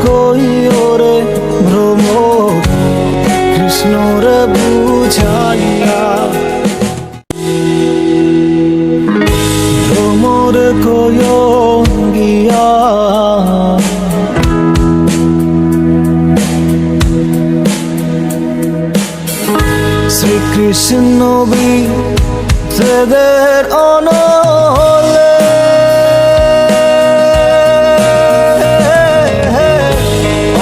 কইরে ভ্রমর কৃষ্ণর বুঝাইয়া ভ্রমর কয় গিয়া শ্রীকৃষ্ণ বিদের অনলে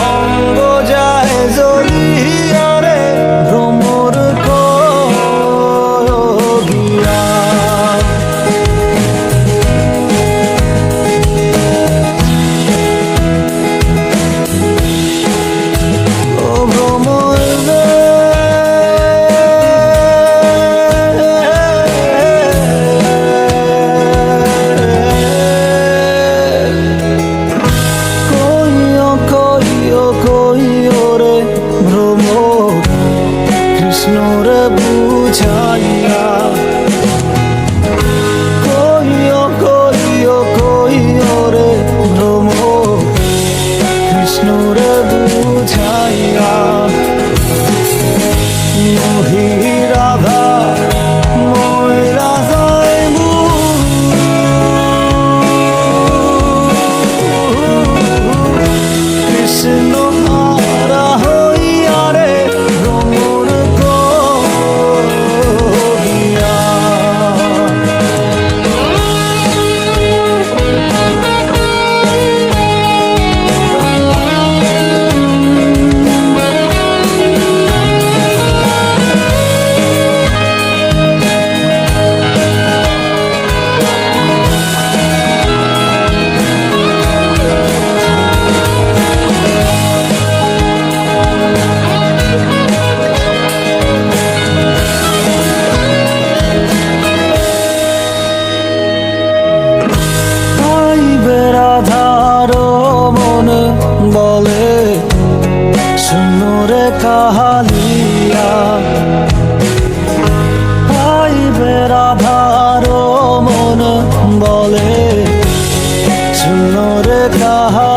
অঙ্গ যায় জ্বলিয়া রে ভ্রমর কহিয়া ও ভ্রমর কৃষ্ণর বুঝাইয়া কইও কইও কইও রে ভ্রমর কৃষ্ণর বুঝাইয়া মহি রাধা মই রাধায় কৃষ্ণ হারা হইয়া রে ভ্রমর কহিয়া রাধার মনে বলে শুনরে কাহালিয়া আইবে রাধার মনে বলে শুনরে কাহালিয়া